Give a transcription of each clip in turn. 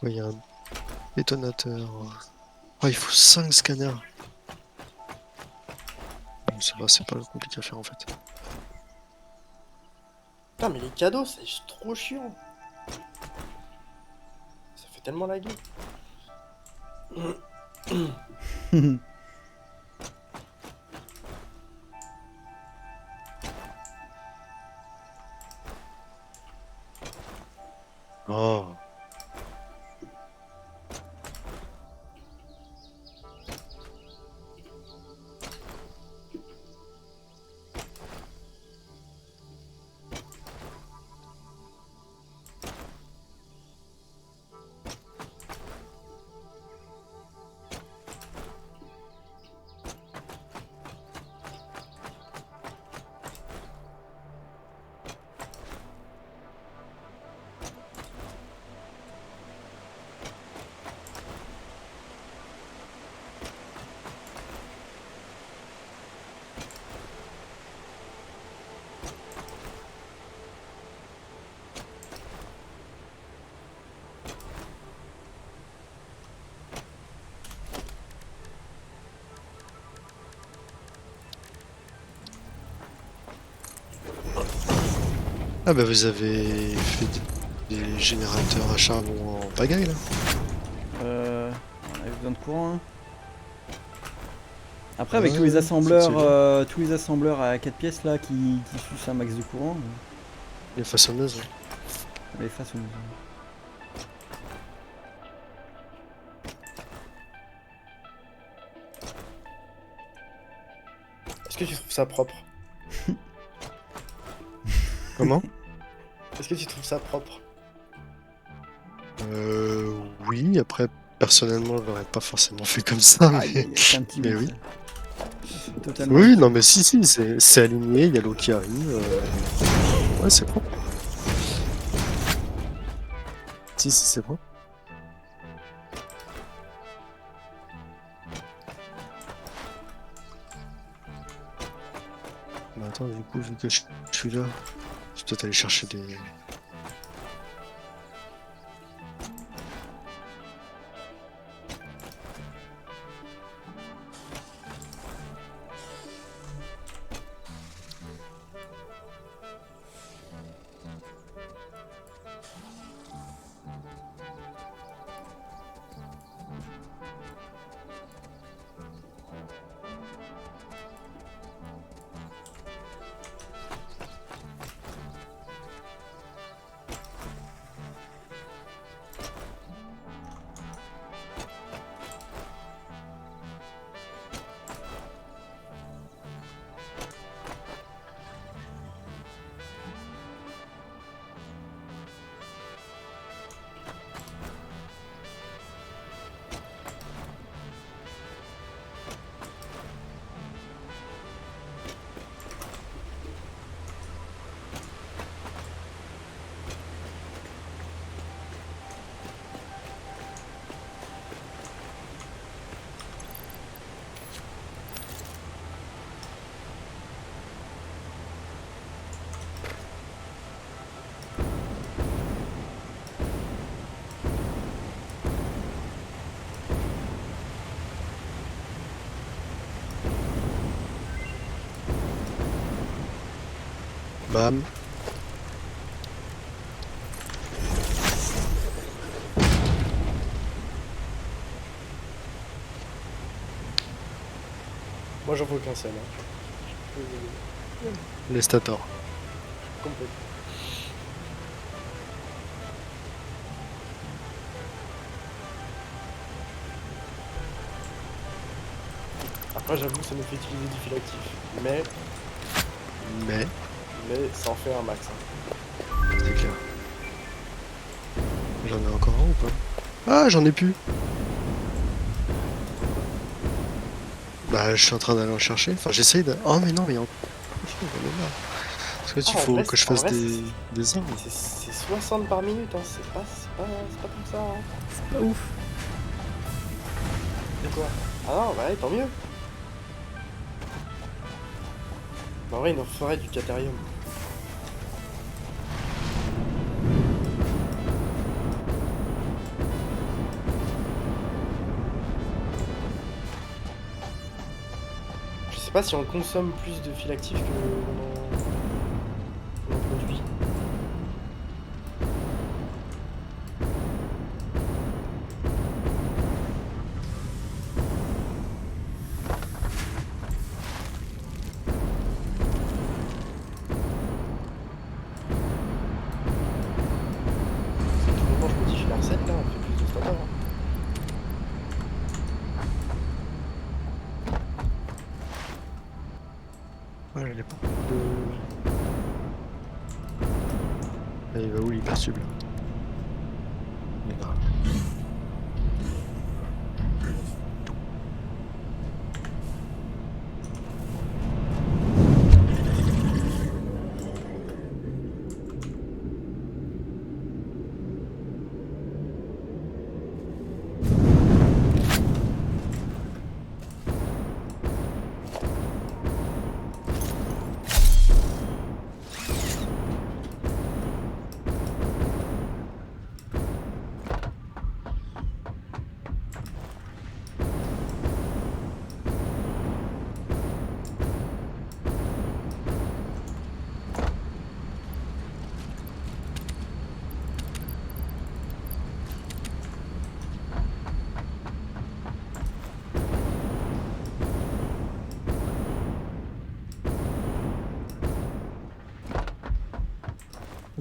Ouais, il y a un détonateur. Oh, il faut 5 scanners. Bon, ça va, c'est pas compliqué à faire en fait. Putain, mais les cadeaux, c'est trop chiant. Ça fait tellement la gueule. Oh. Ah bah vous avez fait des générateurs à charbon en pagaille là? On avait besoin de courant. Hein. Après, avec Ouais, effectivement. tous les assembleurs à 4 pièces là qui sucent un max de courant, Les façonneuses. Ouais. les faces on... Est-ce que tu trouves ça propre? Comment? Est-ce que tu trouves ça propre? Oui, après, personnellement, je l'aurais pas forcément fait comme ça, mais, C'est un petit mais mix. oui. C'est totalement Oui, propre. non, mais si, si, c'est aligné, il y a l'eau qui arrive. Ouais, c'est propre. Si, si, c'est propre. Bah, attends, du coup, vu que je suis là, je vais peut-être aller chercher des. Bam. Moi, j'en veux qu'un seul. Hein. Les stators. Complètement. Après, j'avoue, ça nous fait utiliser du fil actif. Mais, Mais ça en fait un max. Hein. c'est clair. J'en ai encore un ou pas? Ah, j'en ai plus! Bah, je suis en train d'aller en chercher. Enfin, j'essaye de. Oh, mais non, mais il y a encore. J'en ai marre. Parce que Ah, il faut que je en fasse vrai, des armes. c'est 60 par minute. Hein. C'est pas comme ça. Hein. C'est pas ouf. De quoi? Ah non, bah ouais, tant mieux. Bah, en vrai, il nous ferait du catérium. sais pas si on consomme plus de fil actif que on en produit. Quand je modifie la recette là, on fait plus de standard. Hein. Ouais, elle est pas. Là, il va où l'hypersub là? Il est grave.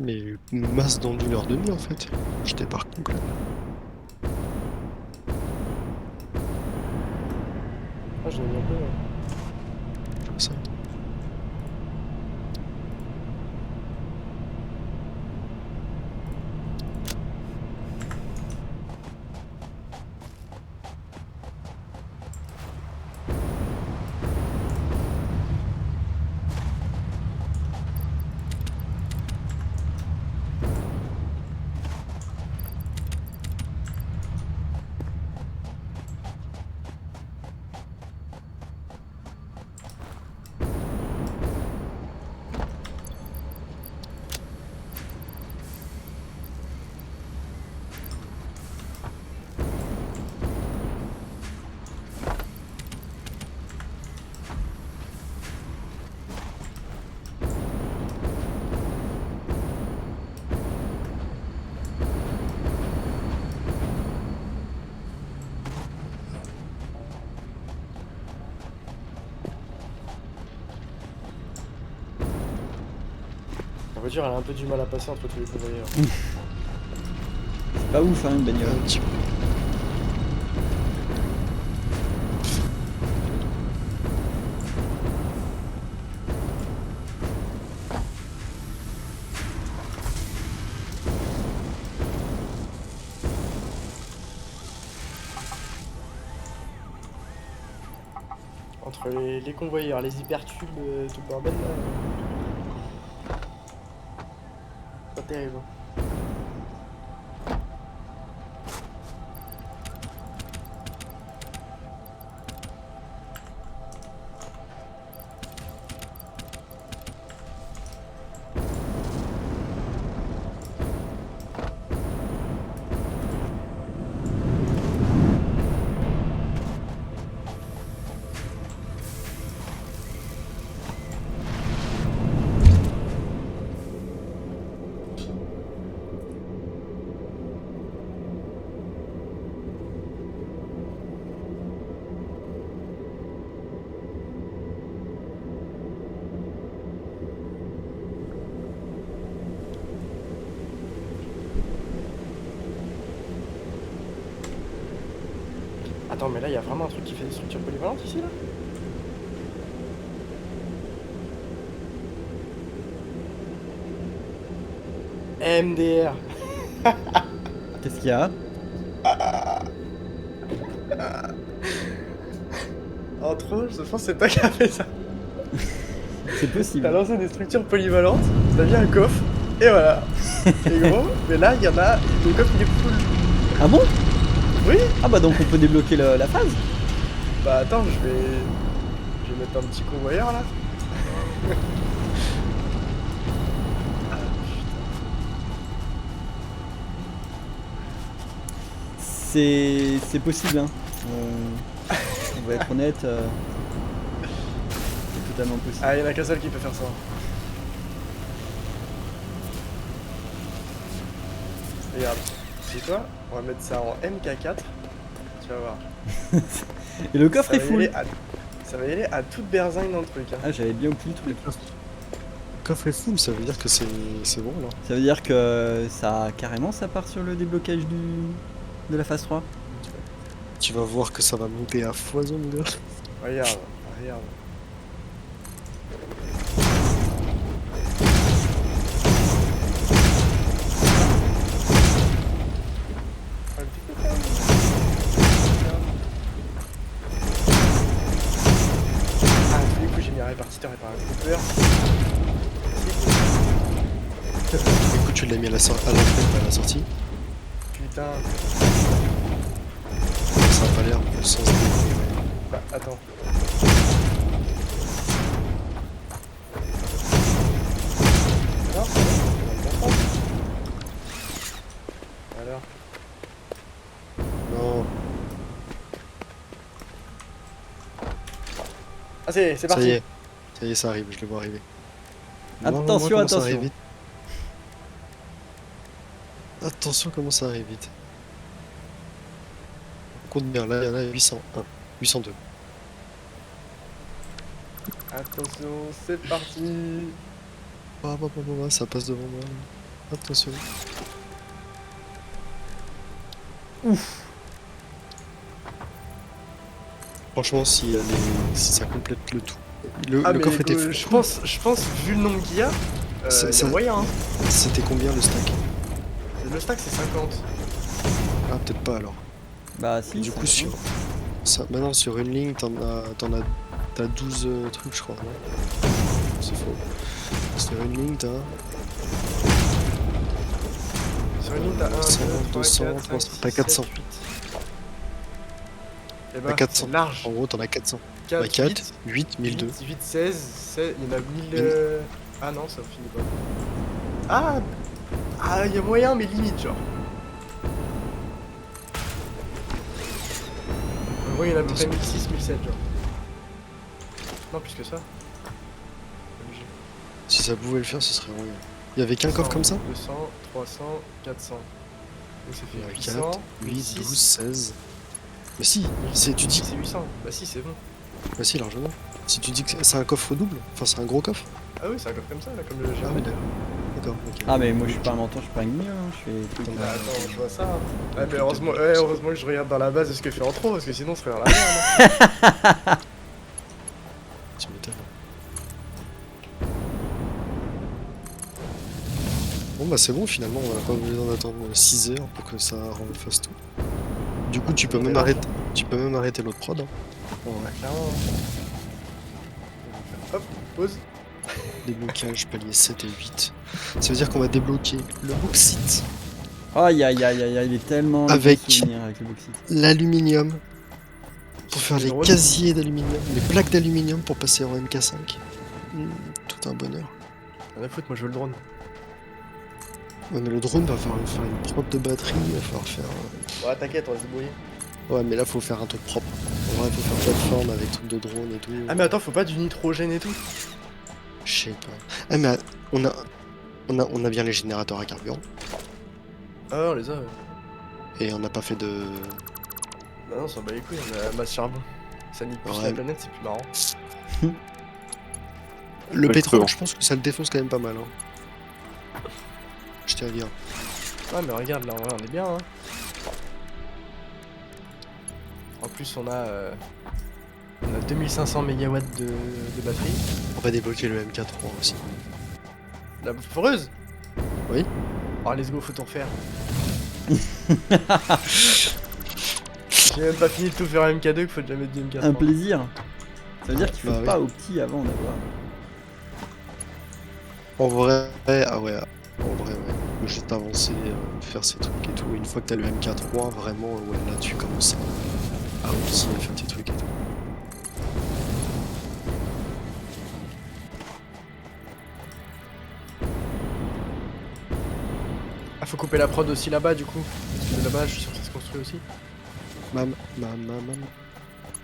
Mais masse dans d'une heure demie en fait. J'étais par contre. Ah, j'en ai mis un peu. Ouais. Comme ça. La voiture elle a un peu du mal à passer entre tous les convoyeurs. C'est pas ouf, hein, une bagnole. Un petit peu. Entre les convoyeurs, les hypertubes, tout le bordel là. Pas terrible. Attends, mais là, il y a vraiment un truc qui fait des structures polyvalentes ici, là? MDR. Qu'est-ce qu'il y a? Entre autres, je pense que c'est toi qui as fait ça. C'est possible. T'as lancé des structures polyvalentes, t'as mis un coffre, et voilà. C'est gros, mais là, il y en a, le coffre il est full. Ah bon? Oui. Ah bah donc on peut débloquer la phase. Bah attends, je vais mettre un petit convoyeur là. Ah, putain. C'est possible, hein. On va être honnête. totalement possible. Ah, il y en a qu'un seul qui peut faire ça. Regarde, c'est quoi? On va mettre ça en MK4. Tu vas voir. Et le coffre Ça est va y full. aller à- Ça va y aller à toute berzingue dans le truc. Hein. Ah, j'avais bien oublié le truc. Le coffre est full, ça veut dire que c'est bon là. Ça veut dire que ça carrément ça part sur le déblocage de la phase 3. Tu vas voir que ça va monter à foison, mon gars. Regarde, regarde. Un petit peu quand même. Ah, tous les coups, j'ai mis un répartiteur et pas un coupeur. Du coup, tu l'as mis à l'entrée, pas à la sortie. Putain. Ça a pas l'air le sens des... Bah, attends. Non, c'est bon, alors. Non, Ah, c'est ça y parti. est. Ça y est, ça arrive, je le vois arriver. Attention, comment ça attention. arrive vite. Attention comment ça arrive vite. Compte bien, là il y en a 801, 802. Attention, c'est parti. Ça passe devant moi. Attention. Franchement, si ça complète le tout. Le Ah, mais coffre était full. je pense, vu le nombre qu'il y a, C'est- il y a ça- moyen. Hein. C'était combien le stack? Le stack, c'est 50. Ah, peut-être pas alors. Bah si. Du ça coup, va. maintenant sur une ligne, t'as 12 trucs, je crois. Non, c'est faux. Sur une ligne, t'as Sur une ligne, t'as 1, 100, 2, 200, 3, 4, 5, 300, 6, t'as 400. 7, 8. Et T'as bah, 400. c'est large. En gros, t'en as 400. 4, Bah 4, 8, 1002. 8, 16, 16, il y en a 1000... Ah non, ça finit pas. Ah, il y a moyen, mais limite, genre. En gros, il y en a à peu près 1006, 1007, genre. Non, plus que ça. Obligé. Si ça pouvait le faire, ce serait moyen. Il y avait qu'un coffre comme ça 200, 300, 400. Donc ça Il y en fait a 800, 4, 8, 1006. 12, 16. Mais si, tu dis... C'est 800. Bah si, c'est bon. Bah si, largement. Si tu dis que c'est un coffre double, enfin c'est un gros coffre. Ah oui, c'est un coffre comme ça, là, comme le Ah GR. oui, d'accord. Ok. Ah mais moi je suis pas un mentor, je suis pas un gneu, hein. Je fais des trucs. Bah, attends, je vois ça. Hein. Ouais, mais heureusement que je regarde dans la base de ce que fait en trop, parce que sinon, on serait dans la merde. Tu m'étonnes. Bon bah c'est bon finalement, on n'a pas besoin d'attendre 6 heures pour que ça refasse tout. Du coup tu peux même arrêter l'autre prod. Hein. Ouais. Clairement. Hop, pause. Déblocage palier 7 et 8. Ça veut dire qu'on va débloquer le bauxite, Aïe aïe aïe aïe aïe, il est tellement de Avec- souvenirs avec le bauxite. l'aluminium pour faire Le les drone. casiers d'aluminium, les plaques d'aluminium pour passer en MK5. Tout un bonheur. Rien à foutre, moi je veux le drone. Ouais mais le drone va falloir faire une prod de batterie, il va falloir faire... Ouais, t'inquiète, on va se débrouiller. Ouais mais là faut faire un truc propre. En vrai faut faire plateforme avec truc de drone et tout. Ah, mais attends, faut pas du nitrogène et tout. Je sais pas. Ah mais on a bien les générateurs à carburant. Ah, on les a. Et on n'a pas fait de... Bah non, ça bat les couilles, on a masse charbon. Ça nique plus Ouais. la planète, c'est plus marrant. Le Ouais, pétrole, bon. je pense que ça le défonce quand même pas mal. Hein. Je tiens à dire. Ouais, mais regarde, là, en vrai, on est bien, hein. En plus, on a 2500 MW de batterie. On va débloquer le MK3 aussi. La foreuse. Oui. Oh, let's go, faut tout refaire. J'ai même pas fini de tout faire en MK2 qu'il faut jamais de MK3. Un plaisir. Ça veut dire qu'il faut Bah oui. pas au petit avant d'avoir. En vrai, ah ouais. En vrai, ouais. Faut juste avancer, faire ces trucs et tout. Une fois que t'as le MK3, vraiment, ouais, là tu commences à aussi faire tes trucs et tout. Ah, faut couper la prod aussi là-bas, du coup. Parce que là-bas, je suis sûr que ça se construit aussi. Mam.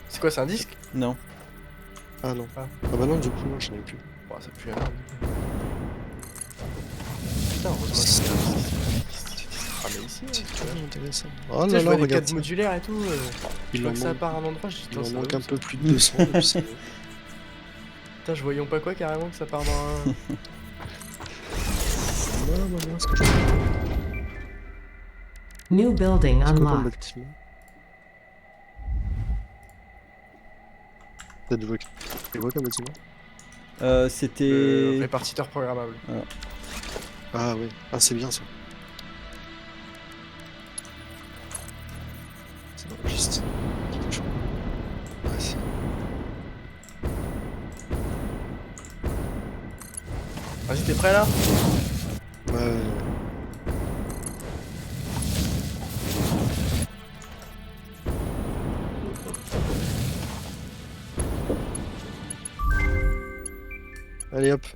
C'est quoi, c'est un disque? Non. Ah non. Ah. Ah bah non, du coup, non, j'en ai plus. Bon, ça pue la merde. Putain, heureusement que c'est cramé ici. C'est Tu tellement intéressant. Oh sais, là je là, vois les regarde cadres ça. modulaires et tout. Je Il vois en que ça manque, part à un endroit, je dis, il putain, en ça manque va un où, peu ça plus de 200 depuis ça. Putain, je vois pas quoi carrément que ça part dans un. Non, ce que je fais. New building C'est quoi comme unlocked. bâtiment? T'as débloqué quoi comme bâtiment? Le C'était... répartiteur programmable. Voilà. Ah ouais, ah c'est bien ça. C'est dans juste. Quelque chose. Ouais, c'est... Vas-y, t'es prêt là? Ouais. Allez hop,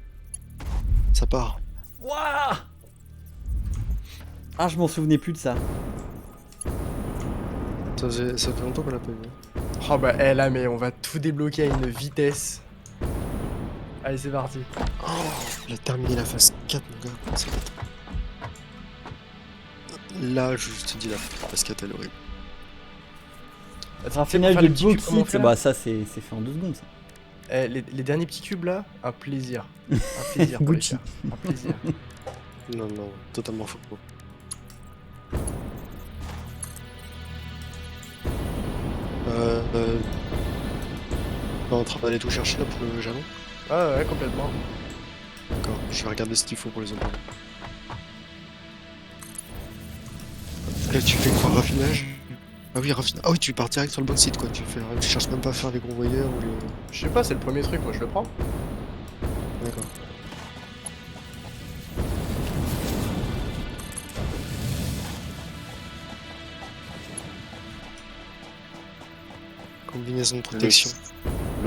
ça part. Wouah! Ah, je m'en souvenais plus de ça. Ça fait longtemps qu'on l'a pas vu. Oh bah, là, mais on va tout débloquer à une vitesse. Allez, c'est parti. Oh, il a terminé la phase 4, mon gars. Ça va être- Là, je te dis la phase 4, elle est horrible. Raffinage faire de les petits cubes, comment on bauxite, fait, là bah ça c'est fait en 2 secondes ça. Les derniers petits cubes là, un plaisir. Un plaisir pour les Gucci. faire. Un plaisir. Non, totalement faux. On est en train d'aller tout chercher là pour le jalon. Ah ouais, complètement. D'accord, je vais regarder ce qu'il faut pour les autres. Là, tu fais quoi, raffinage? Ah oui, raffinage. Ah oui, tu pars direct sur le bauxite quoi. Tu cherches même pas à faire les convoyeurs ou les. Je sais pas, c'est le premier truc, moi je le prends. D'accord. Combinaison de protection.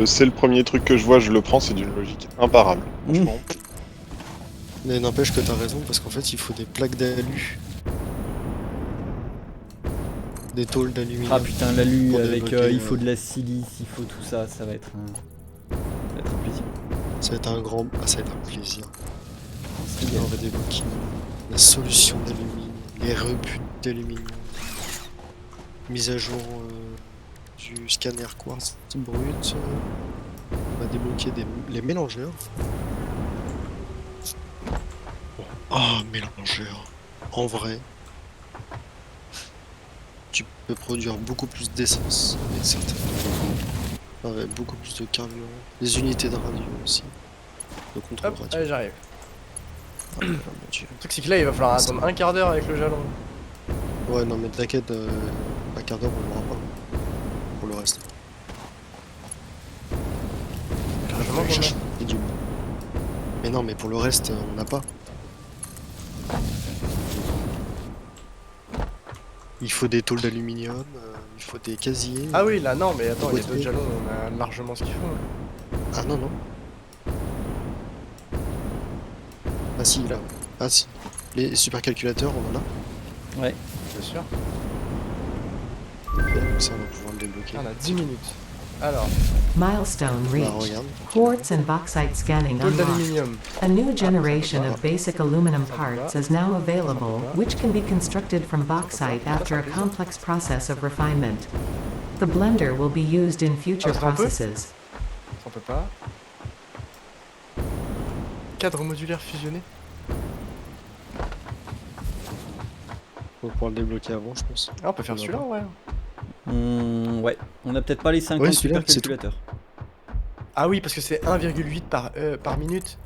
C'est le premier truc que je vois, je le prends, c'est d'une logique imparable. Franchement. Mais n'empêche que t'as raison, parce qu'en fait, il faut des plaques d'alu. Des tôles d'aluminium. Ah putain, l'alu Pour avec débloquer, il faut de la silice, il faut tout ça, ça va être un plaisir. Ça va être un grand. Ah, ça va être un plaisir. Là, on va débloquer la solution d'aluminium, les rebuts d'aluminium, mise à jour du scanner quartz brut. On va débloquer les mélangeurs. Ah, mélangeurs. En vrai, tu peux produire beaucoup plus d'essence avec certaines. Avec beaucoup plus de carburant. Les unités de radio aussi. De contrôle Hop, radio. allez, j'arrive. Ah, mon Dieu. Le truc c'est que là il va falloir attendre un quart d'heure avec le jalon. Ouais, non, mais t'inquiète, un quart d'heure, on l'aura pas. Pour le reste. Largement Faut aller qu'on a. chercher du- Mais non, mais pour le reste, on n'a pas. Il faut des tôles d'aluminium, il faut des casiers. Ah oui, là non, mais attends, il y a Ouais. d'autres jalons, on a largement ce qu'il faut. Ah non, non. Ah si, là. Ah si. Les supercalculateurs, on en a. Ouais. Bien sûr. Donc ça, on va pouvoir le débloquer. Ah, on a 10 minutes. Alors, Milestone Bah, reached. regarde. Quartz and bauxite scanning tôle unlocked. d'aluminium. A new generation of basic aluminum parts is now available, which can be constructed from bauxite after a complex process of refinement. The blender will be used in future Ah, un peu. processes. On peut pas. Cadre modulaire fusionné. On va pouvoir le débloquer avant, je pense. Ah, on peut faire celui-là, ouais. Ouais, on a peut-être pas les 50 Ouais, celui-là, c'est supercalculateurs. Ah oui, parce que c'est 1,8 par minute.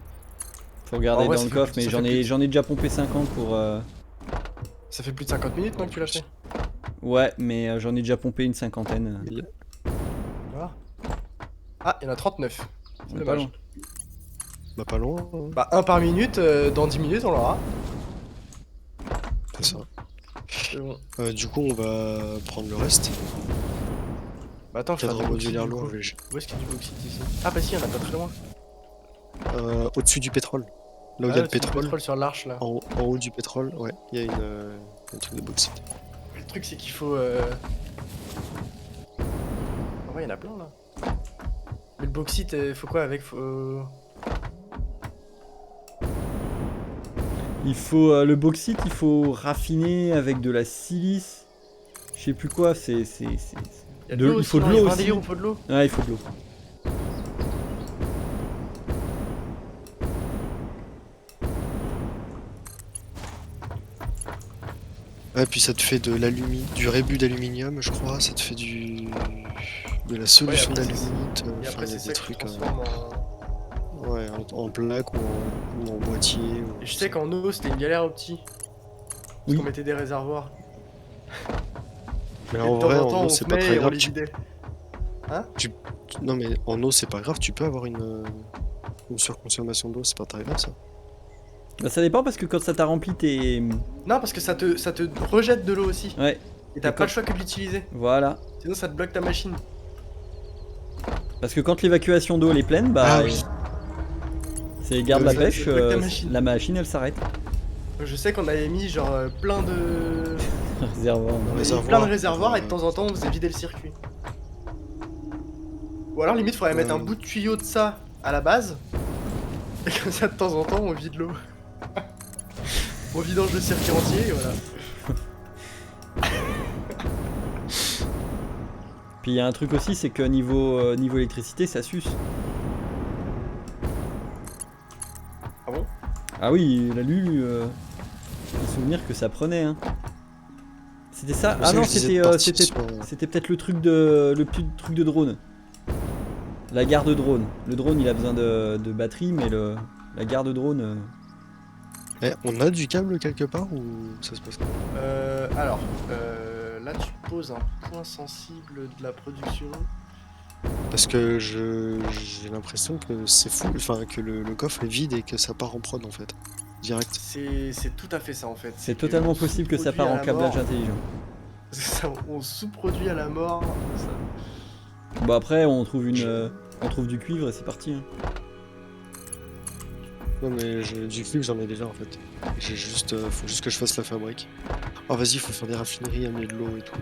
Faut regarder En vrai, dans ça le fait coffre, plus- mais ça fait plus. j'en ai déjà pompé 50 pour... Ça fait plus de 50 minutes, non, que tu l'as fait. Ouais, mais j'en ai déjà pompé une cinquantaine. Voilà. Ah, il y en a 39. On C'est est pas dommage. loin. Bah, pas loin, hein. Bah, 1 par minute, dans 10 minutes, on l'aura. C'est ça. C'est bon. Du coup, on va prendre le reste. Bah, attends, je fais Cadre du bauxite, modulaire du lourd, coup. léger. Où est-ce qu'il y a du bauxite ici? Ah, bah si, il y en a pas très loin. Au-dessus du pétrole. Là où il y Ah, a le c'est du pétrole. sur l'arche là. En haut du pétrole, ouais, il y a un truc de bauxite. Le truc, c'est qu'il faut. En vrai, il y en a plein là. Mais bauxite, faut quoi avec Il faut le bauxite, il faut raffiner avec de la silice. Je sais plus quoi, Il y a de il l'eau faut de aussi, non, l'eau il y a pas un aussi. délire où il faut de l'eau. Ouais, il faut de l'eau. Ouais, puis ça te fait du rébut d'aluminium, je crois. Ça te fait de la solution après, c'est- d'alumite. Et Enfin, après, il y a c'est des ça qui trucs transforme en... ouais, en plaque ou en boîtier. Et je sais qu'en eau, c'était une galère au petit. Parce Oui. qu'on mettait des réservoirs. Mais Et en de temps vrai, en en temps, eau, on c'est pas venait très et on grave. les vidait. Non, mais en eau, c'est pas grave. Tu peux avoir une surconsommation d'eau, c'est pas très grave ça. Bah, ça dépend parce que quand ça t'a rempli tes... Non, parce que ça te rejette de l'eau aussi. Ouais, Et t'as Et pas quand- le choix que de l'utiliser. voilà. Sinon, ça te bloque ta machine. Parce que quand l'évacuation d'eau elle est pleine, bah... Ah oui. C'est garde la Ça pêche, bloque ta machine. la machine elle s'arrête. Je sais qu'on avait mis genre plein de... Réservoir. On avait mis Réservoir. plein de réservoirs et de temps en temps, on faisait vider le circuit. Ou alors, limite, faudrait mettre un bout de tuyau de ça à la base. Et comme ça, de temps en temps, on vide l'eau. On vidange le circuit entier et voilà. Puis il y a un truc aussi, c'est que niveau électricité, ça suce. Ah bon? Ah oui, l'alu, j'ai souvenir que ça prenait. Hein. C'était ça? C'est Ah ça non, que je disais de partir sur- c'était peut-être le truc de drone. La garde drone. Le drone, il a besoin de batterie, mais la garde drone. Eh, on a du câble quelque part ou ça se passe comment? Alors, là tu poses un point sensible de la production. Parce que j'ai l'impression que c'est fou, enfin que le coffre est vide et que ça part en prod en fait. Direct. C'est tout à fait ça en fait. C'est que totalement on possible que ça sous-produit part à en la câblage mort. intelligent. C'est ça, on sous-produit à la mort. Ça. Bon après, on trouve du cuivre et c'est parti. Hein. Non mais du cuivre j'en ai déjà en fait. J'ai juste, faut juste que je fasse la fabrique. Oh vas-y, faut faire des raffineries, amener de l'eau et tout.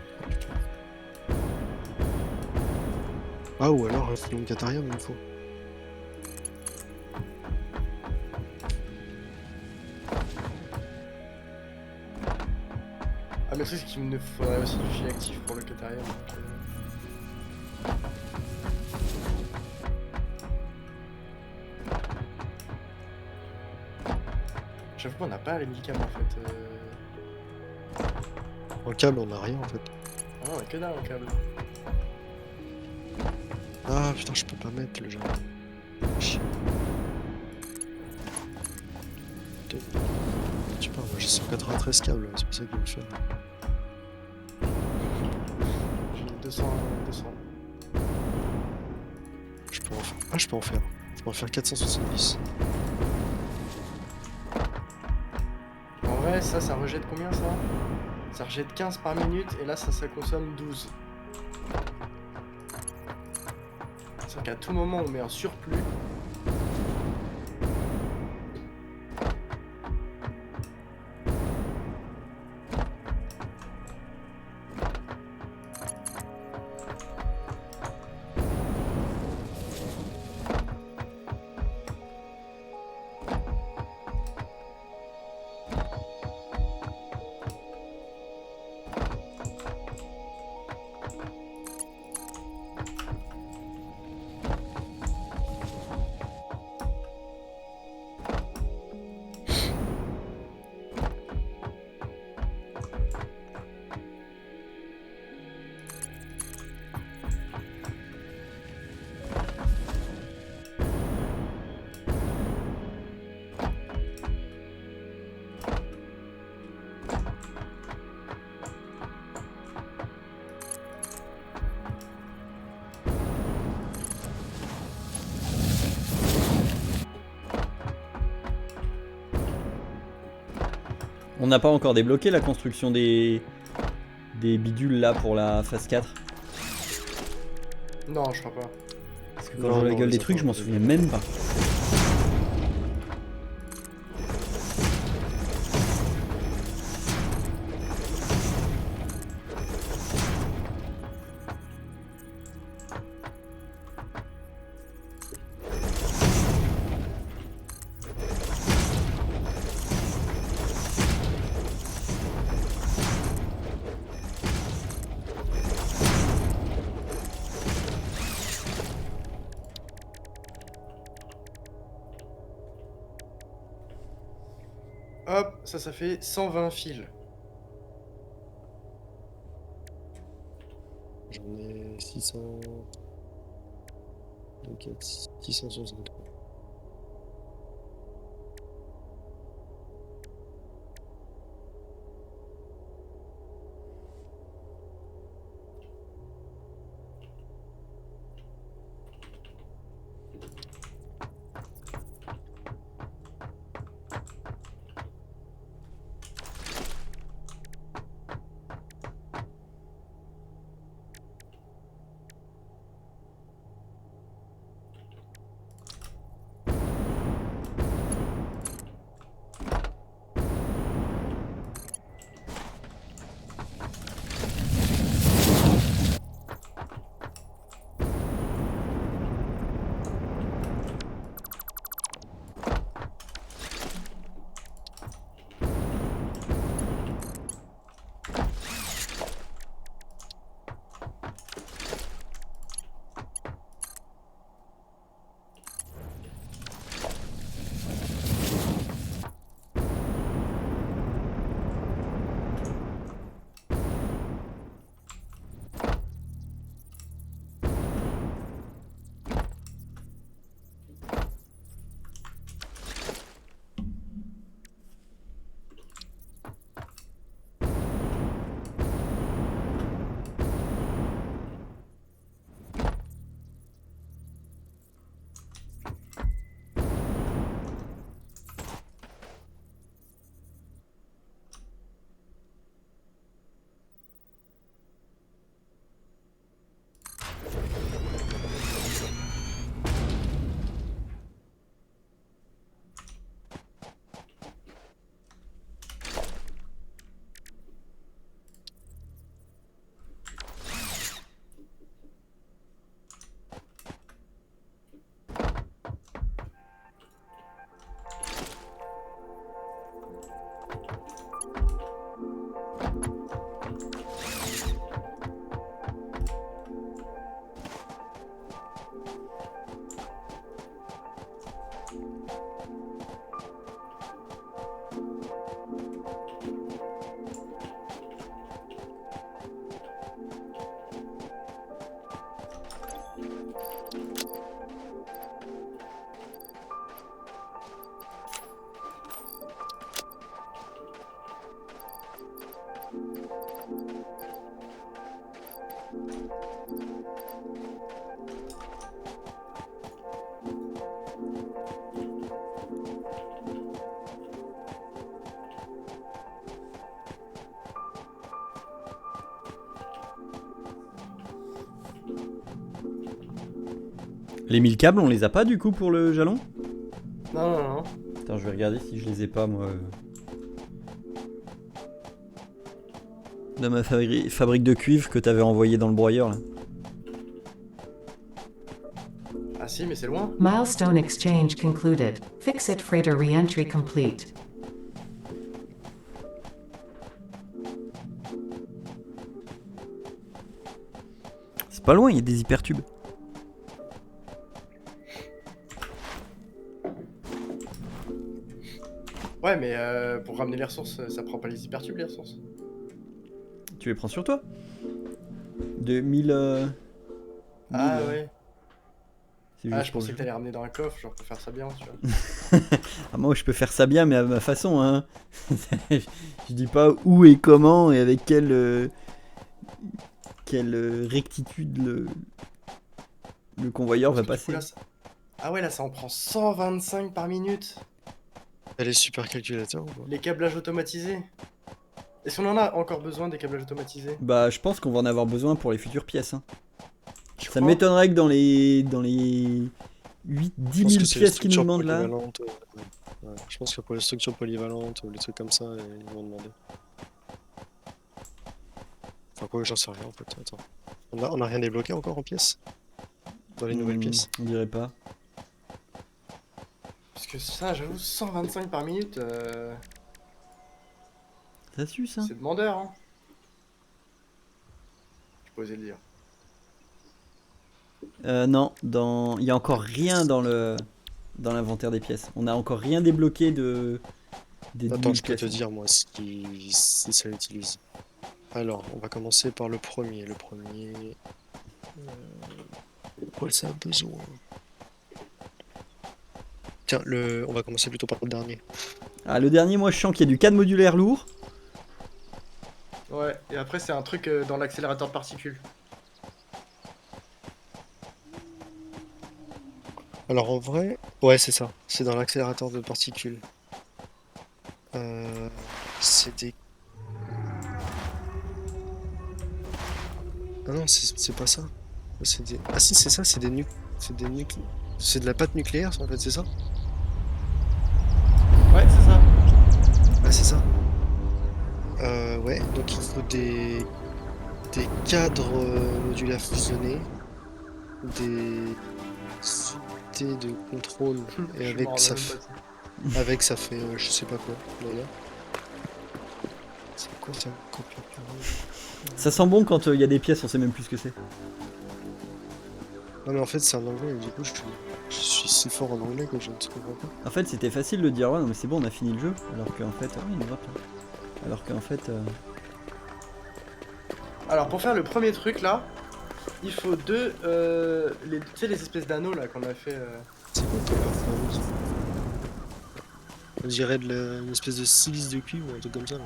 Ah ou alors un filon de catarium il me faut. Ah mais le truc c'est qu'il me faudrait aussi du fil actif pour le catarium. J'avoue qu'on n'a pas les 1000 câbles en fait. En câble on a rien en fait. Ah non, on a que dalle en câble. Ah putain je peux pas mettre le genre. Chier. Tu parles, moi j'ai 193 câbles, c'est pour ça qu'il me fait. J'ai 200. Je peux en faire. Ah je peux en faire. Je peux en faire 470. En vrai, ça rejette combien ça? Ça rejette 15 par minute et là ça consomme 12. C'est-à-dire qu'à tout moment on met un surplus. On n'a pas encore débloqué la construction des bidules là pour la phase 4. Non, je crois pas. Parce que quand je vois la gueule des trucs, je m'en souviens même pas. Hop, ça fait 120 fils. J'en ai 600... 4, 660. Les 1000 câbles, on les a pas du coup pour le jalon? Non, non, non. Attends, je vais regarder si je les ai pas moi. Dans ma fabrique de cuivre que t'avais envoyé dans le broyeur là. Ah si, mais c'est loin. Milestone exchange concluded. Fix-it freighter re-entry complete. C'est pas loin, il y a des hypertubes. Ouais, mais pour ramener les ressources, ça prend pas les hypertubes, les ressources. Tu les prends sur toi? De 1000. Ah 1000, ouais. c'est Ah, juste je pour pensais le que jeu. t'allais ramener dans un coffre, genre pour faire ça bien, tu vois. Ah, moi je peux faire ça bien, mais à ma façon, hein. Je dis pas où et comment et avec quelle rectitude le convoyeur va Parce que du coup, passer. là, ah ouais, là ça en prend 125 par minute. Elle est super calculateur ou pas? Les câblages automatisés. Est-ce qu'on en a encore besoin des câblages automatisés? Bah, je pense qu'on va en avoir besoin pour les futures pièces. Hein. Tu Ça crois? m'étonnerait que dans les 8, Je 10 pense 000 que c'est les pièces qu'ils nous structures demandent là. polyvalentes. Ouais. Je pense que pour les structures polyvalentes ou les trucs comme ça, ils vont demander. Enfin, quoi, j'en sais rien en fait. Attends. On a rien débloqué encore en pièces? Dans les nouvelles pièces? On dirait pas. Parce que ça, j'avoue, 125 par minute, Ça suce, hein. c'est demandeur, hein. Je peux oser le dire. Non, il y a encore rien dans l'inventaire des pièces. On a encore rien débloqué Des Attends, je peux te divulgations. dire moi si ça l'utilise. Alors, on va commencer par le premier. Le premier. Quoi ça a besoin? Tiens, on va commencer plutôt par le dernier. Ah, le dernier, moi je sens qu'il y a du cadre modulaire lourd. Ouais, et après, c'est un truc dans l'accélérateur de particules. Alors en vrai, ouais c'est ça. C'est dans l'accélérateur de particules. C'est des. Ah non, c'est pas ça. C'est des. Ah si, c'est ça. C'est des C'est de la pâte nucléaire en fait, c'est ça? Ouais, c'est ça. Ah c'est ça. Ouais, donc il faut des cadres modulaires fusionnés, des unités de contrôle, et Je avec m'en ça, rends même pas compte. avec ça fait je sais pas quoi d'ailleurs. C'est quoi ça? Copier. Ça sent bon quand il y a des pièces, on sait même plus ce que c'est. Non mais en fait c'est en anglais et du coup je suis si fort en anglais que je ne comprends pas. En fait, c'était facile de dire ouais, non mais c'est bon, on a fini le jeu. Alors qu'en fait, oui, une grappe là. Alors qu'en fait, Alors, pour faire le premier truc là, il faut deux. Tu sais, les espèces d'anneaux là qu'on a fait. C'est quoi ton performance? On dirait une espèce de silice de cul ou un truc comme ça là.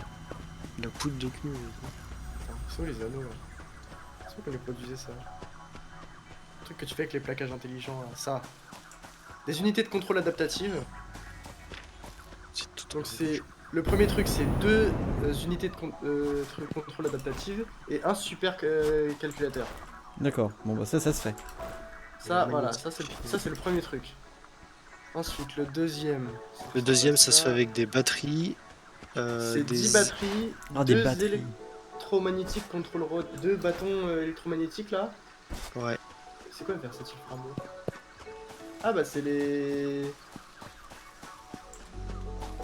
De la poudre de cul. C'est où les anneaux là? C'est où qu'on les produisait ça? Le truc que tu fais avec les plaquages intelligents là. Ça. Des unités de contrôle adaptative. C'est tout Donc, c'est. Le premier truc, c'est deux unités de contrôle adaptative et un super calculateur. d'accord. Bon bah ça se fait. Ça, voilà, ça c'est le premier truc. Ensuite, le deuxième. Le deuxième ça se fait avec des batteries. C'est des 10 batteries, Ah, des deux batteries. électromagnétiques contrôle deux bâtons électromagnétiques là. Ouais. C'est quoi le versatile framework? Ah bah c'est les...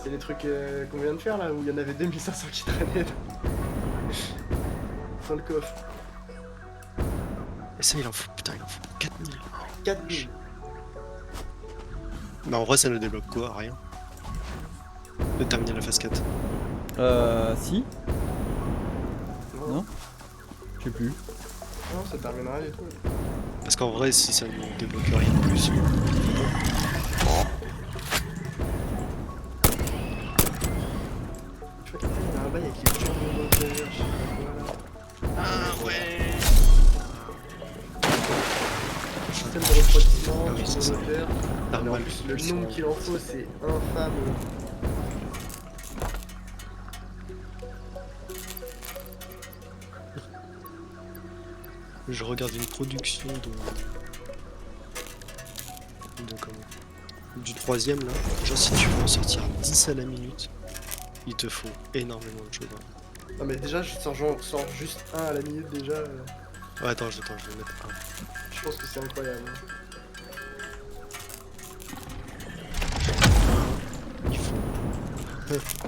C'est les trucs qu'on vient de faire là, où il y en avait 2500 qui traînaient dans le coffre. Et ça il en faut. Putain il en faut 4000. 4000. Bah en vrai ça ne débloque quoi? Rien. De terminer la phase 4. Si, Non, non Je sais plus. non, ça terminera les trucs. Parce qu'en vrai si ça ne débloque rien de plus. Je crois qu'il y a un bail avec les turbomoteurs, je sais pas quoi là. Ah ouais. Système de refroidissement, Ah oui, c'est ça. turbomoteur. Mais en Normal. plus, le nombre qu'il en faut, c'est infâme. Je regarde une production du troisième là. Genre si tu veux en sortir 10 à la minute, il te faut énormément de choses. Hein. Non, mais déjà, je sors juste un à la minute déjà. Ouais attends, je vais mettre un. Je pense que c'est incroyable. Hein. Il faut.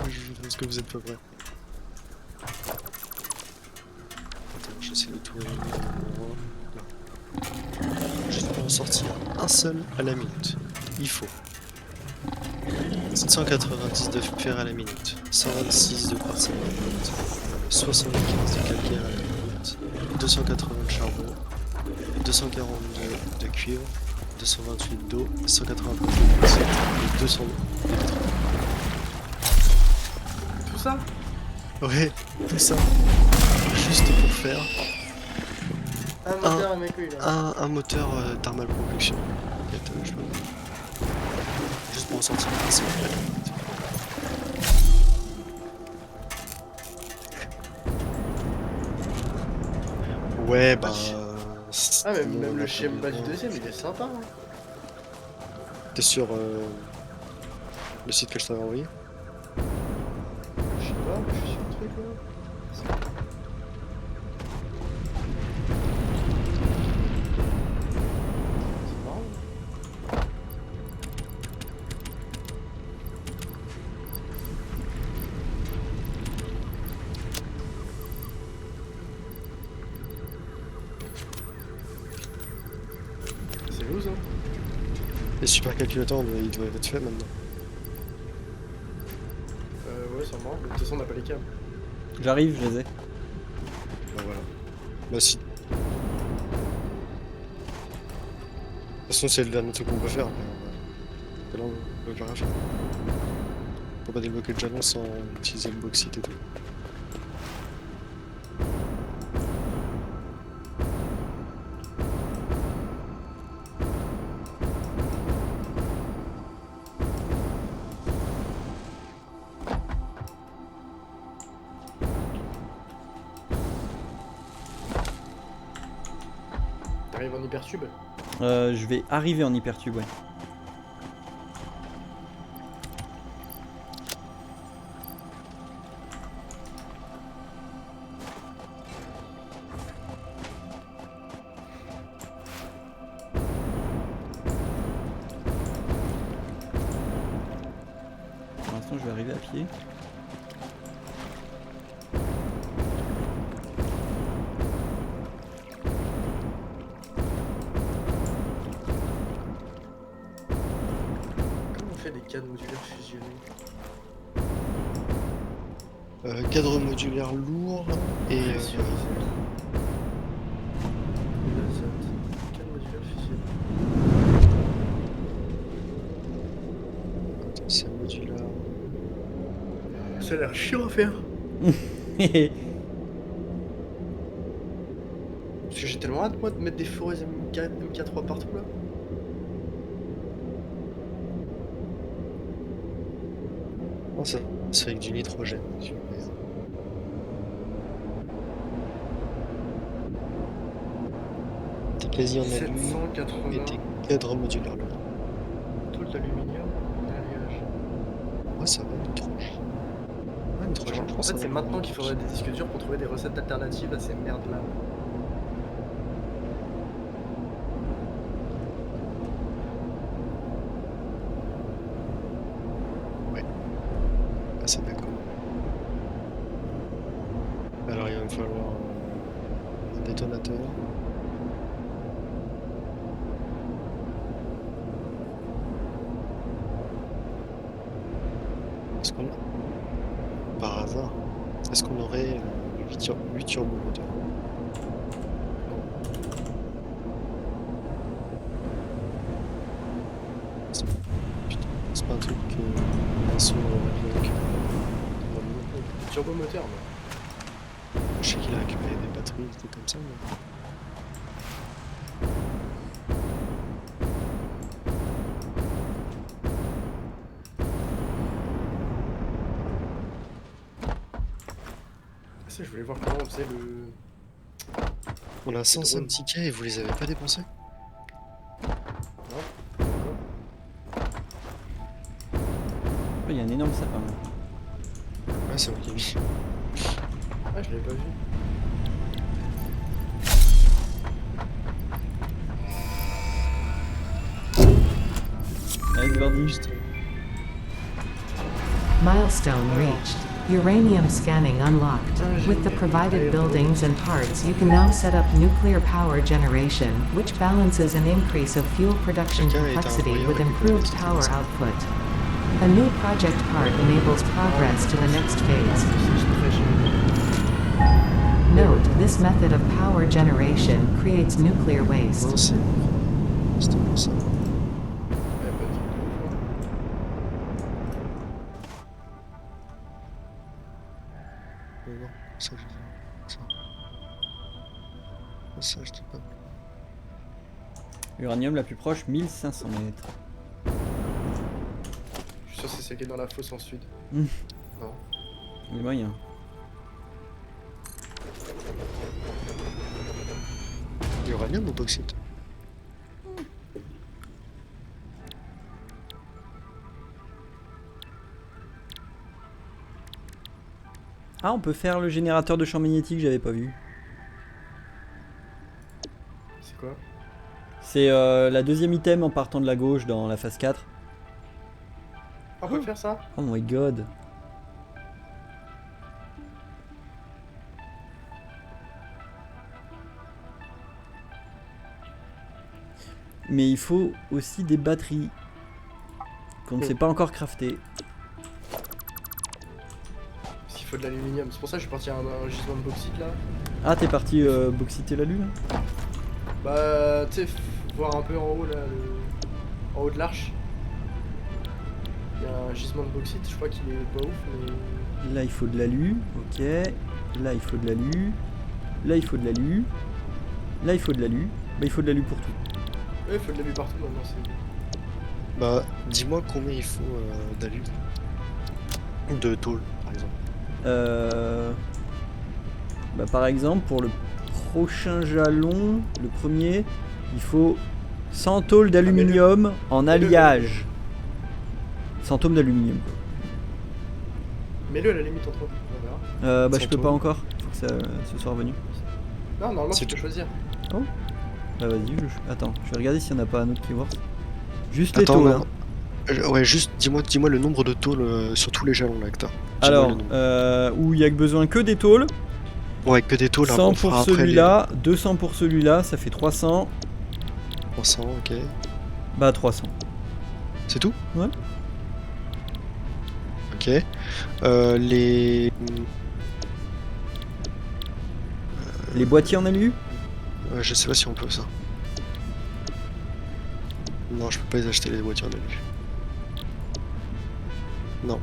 Je pense que vous êtes pas prêts. Attends, j'essaie de tout réunir. Juste pour en sortir un seul à la minute, il faut 790 de fer à la minute, 126 de quartz à la minute, 75 de calcaire à la minute, 280 de charbon, 242 de cuivre, 228 d'eau, 180 de bauxite et 200 de pétrole. Tout ça? Ouais, tout ça. Juste pour faire Un moteur, un mec, oui, là. un moteur thermal propulsion. Je peux... Juste pour en sortir un seul à la minute. Ouais, bah. Ah, mais même le schéma du deuxième, il est sympa. Hein. T'es sur le site que je t'avais envoyé? Je sais pas, mais je suis sur le truc là. C'est marrant. C'est loose, hein. Les supercalculateurs, il doit être fait maintenant. ouais, sûrement. De toute façon, on n'a pas les câbles. J'arrive, je les ai. Bah voilà. Bah si. De toute façon, c'est le dernier truc qu'on peut faire. Mais là, on peut rien faire. On peut pas débloquer le jalon sans utiliser le bauxite et tout. T'arrives en hypertube. Je vais arriver en hypertube, ouais. Pour l'instant, je vais arriver à pied. Comment on fait des cadres modulaires fusionnés? Cadre modulaire lourd et Pressurisé. L'azote. Cadre modulaire fusionné. c'est modulaire. Ça a l'air chiant à faire. Parce que j'ai tellement hâte, moi, de mettre des forêts MK3 partout là. Non, ça c'est avec du nitrogène. T'es quasi en alu et 780 t'es cadre modulaire lourd. tôle d'aluminium, alliage. Ouais, ça va, nitrogène. Ouais, nitrogène, je En pense fait, que ça c'est va. maintenant qu'il faudrait des disques durs pour trouver des recettes alternatives à ces merdes là. Ah, c'est d'accord. Alors il va me falloir un détonateur. Est-ce qu'on par hasard, est-ce qu'on aurait 8 turbomoteurs? Putain, c'est pas un truc que Assaut aurait pu récupérer. Turbomoteur, moi. Je sais qu'il a récupéré des batteries, des trucs comme ça, mais... Ça, je voulais voir comment on faisait le. On a 105 drôle. tickets et vous les avez pas dépensés? Il y a un énorme sapin. Ouais, c'est moi qui ai mis. Ah, je l'avais pas vu. Allez, Gordy. Putain. Milestone reached. Uranium scanning unlocked. With the provided buildings and parts, you can now set up nuclear power generation, which balances an increase of fuel production complexity with improved power output. A new project part enables progress to the next phase. Note, this method of power generation creates nuclear waste. Non, c'était pour ça. Ouais, pas du Non, ça je dis. Ça je dis pas. Uranium la plus proche, 1500 mètres. tout. Je suis sûr que c'est celle qui est dans la fosse en sud. Hmm. Non. Les moyens. Uranium ou bauxite? Ah, on peut faire le générateur de champ magnétique, j'avais pas vu. C'est quoi? C'est la deuxième item en partant de la gauche dans la phase 4. On peut faire ça? Oh my god. Mais il faut aussi des batteries qu'on ne sait pas encore crafter. faut de l'aluminium. C'est pour ça que je suis parti à un gisement de bauxite là. Ah, t'es parti bauxiter la lune? Bah, tu sais, voir un peu en haut là, en haut de l'arche. Il y a un gisement de bauxite, je crois qu'il est pas ouf, mais. Là, il faut de l'alu. Ok. Là, il faut de l'alu. Là, il faut de l'alu. Là, il faut de l'alu. Bah, il faut de l'alu pour tout. Ouais, il faut de l'alu partout maintenant, c'est. Bah, dis-moi combien il faut d'alu. De tôle, par exemple. Bah, par exemple, pour le prochain jalon, le premier, il faut 100 tôles d'aluminium en alliage. 100 tôles d'aluminium. Mets-le à la limite entre eux, on verra. Bah, 100 je peux pas tôles. encore. Faut que ça ce soit revenu. Non, normalement C'est tu peux tout. choisir. Bah, vas-y, attends, je vais regarder s'il y en a pas un autre qui work. Juste les Attends, tôles. non. Hein. Ouais, juste dis-moi le nombre de tôles sur tous les jalons là que t'as. Dis-moi Alors, le nombre. où il y a que besoin que des tôles. Ouais, que des tôles. 100 après, on pour fera après celui-là, 200 pour celui-là, ça fait 300. les 300, ok. Bah 300. C'est tout? Ouais. Ok. Les... Les boîtiers en alu? je sais pas si on peut ça. Non, je peux pas les acheter les voitures en alu. Non.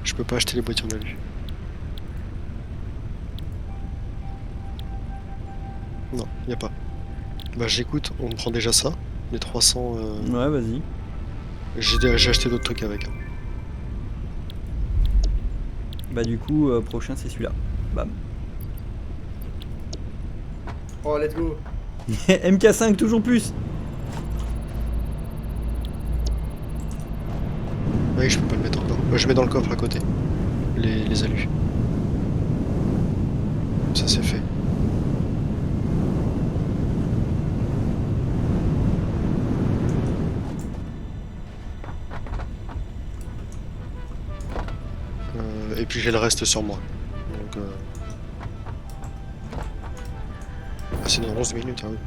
Je peux pas acheter les voitures en alu. Non, y a pas. Bah j'écoute, on prend déjà ça. Les 300... Ouais, vas-y. J'ai acheté d'autres trucs avec. Hein. Bah du coup, prochain c'est celui-là. Bam. Oh, let's go. MK5 toujours plus. Oui, je peux pas le mettre encore. Moi, je mets dans le coffre à côté. Les alus. Ça c'est fait. Et puis j'ai le reste sur moi. Donc ah, c'est dans 11 minutes, hein, oui.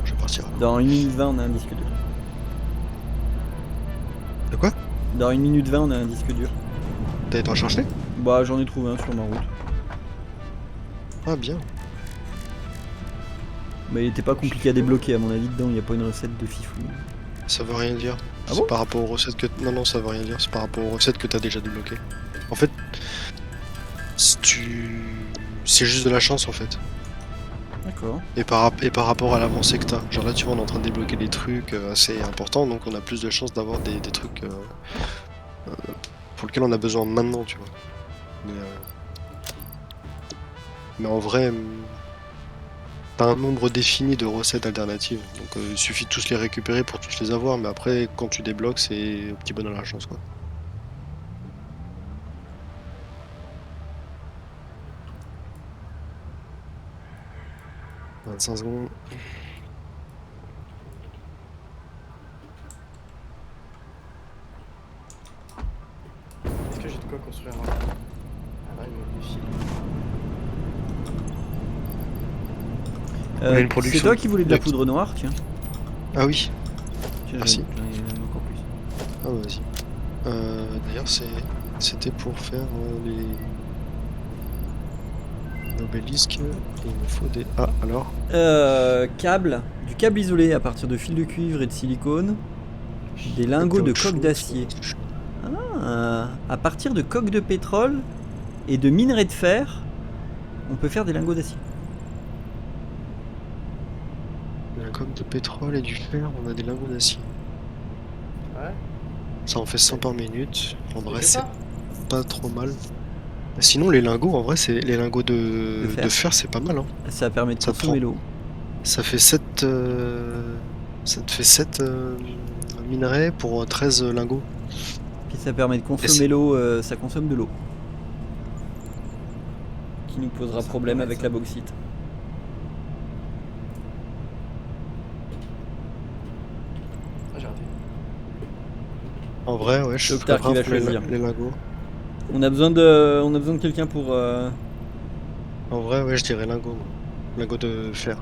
Je vais partir. Dans 1 minute 20 on a un disque dur. De quoi? Dans 1 minute 20 on a un disque dur. T'as été en chercher? Bah j'en ai trouvé un sur ma route. Ah bien. Mais il était pas compliqué à débloquer à mon avis, dedans il n'y a pas une recette de fifou. Ça veut rien dire. Ah C'est bon par rapport aux recettes que... Non, ça veut rien dire. C'est par rapport aux recettes que t'as déjà débloquées. En fait, c'est juste de la chance en fait. D'accord. Et par rapport à l'avancée que t'as. Genre là, tu vois, on est en train de débloquer des trucs assez importants, donc on a plus de chances d'avoir des trucs pour lesquels on a besoin maintenant, tu vois. Mais en vrai, t'as un nombre défini de recettes alternatives, donc il suffit de tous les récupérer pour tous les avoir, mais après, quand tu débloques, c'est au petit bonheur à la chance, quoi. « 25 secondes. Est-ce que j'ai de quoi construire un. Ah là, il me défile. On a une C'est production toi qui voulais de la de- poudre noire, tiens. Ah oui, Tiens, Merci. j'en ai encore plus. ah bah, vas-y. D'ailleurs, c'était pour faire les obélisques. Il me faut des... Ah, alors Du câble isolé à partir de fils de cuivre et de silicone, des lingots de coque d'acier. Ah, à partir de coque de pétrole et de minerai de fer, on peut faire des lingots d'acier. La coque de pétrole et du fer, on a des lingots d'acier. Ouais. Ça en fait 100 par minute. En vrai, C'est c'est ça. pas trop mal. Sinon, les lingots, en vrai, c'est les lingots de fer, c'est pas mal. Hein. Ça permet de Ça consommer prend. l'eau. Ça fait 7, ça te fait 7 minerais pour 13 lingots. Puis ça permet de consommer c'est- l'eau, ça consomme de l'eau. Qui nous posera problème avec la bauxite. Ah, j'ai raté. En vrai, ouais, je suis Octar qui va grave pour choisir. les lingots. On a besoin de quelqu'un pour... En vrai, ouais, je dirais lingots. Moi. Lingots de fer.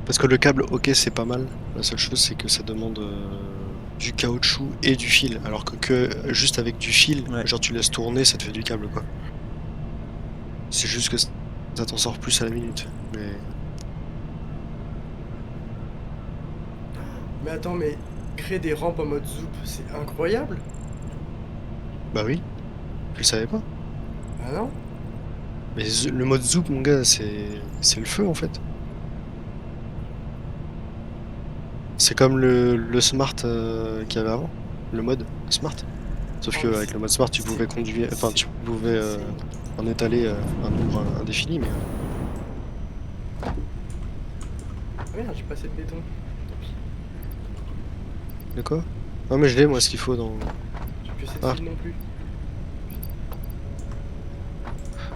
Parce que le câble, ok, c'est pas mal. La seule chose, c'est que ça demande du caoutchouc et du fil. Alors que juste avec du fil, Ouais. genre tu laisses tourner, ça te fait du câble, quoi. C'est juste que ça t'en sort plus à la minute. Mais attends, mais créer des rampes en mode zoop, c'est incroyable. Bah oui, tu le savais pas. Ah non? Mais le mode zoop, mon gars, c'est le feu en fait. C'est comme le smart qu'il y avait avant, le mode smart. Sauf Oh, que mais avec le mode smart, tu pouvais conduire, enfin tu pouvais en étaler un nombre indéfini, mais Ah merde, j'ai pas assez de béton. Tant pis. de quoi? Non mais je l'ai moi ce qu'il faut dans. J'ai plus assez de Ah. fil non plus.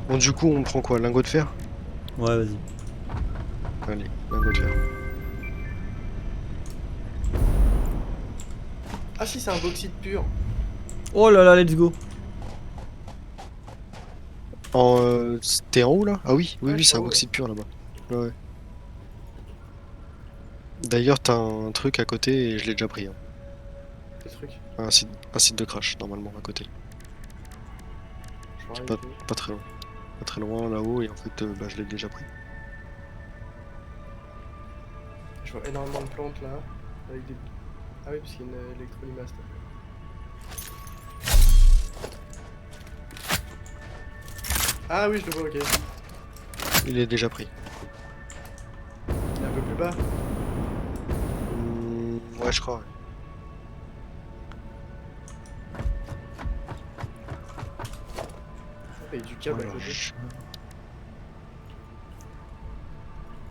Bon du coup on prend quoi? Lingot de fer? Ouais, vas-y. Allez, lingot de fer. Ah si, c'est un bauxite pur. Oh là là, let's go. T'es en haut là? Ah oui, oui, Ouais, oui, je suis c'est un en haut, bauxite pur là-bas. Ouais, ouais. D'ailleurs, t'as un truc à côté et je l'ai déjà pris, hein. Quel truc? Un site de crash normalement à côté. Je vois rien Pas, du tout. pas très loin. Pas très loin là-haut et en fait bah, je l'ai déjà pris. Je vois énormément de plantes là. Avec des... Ah oui, parce qu'il y a une électrolimaste. Ah oui, je le vois, ok. Il est déjà pris. Il est un peu plus bas. Ouais, je crois. Ouais. Avec du câble à Alors, côté.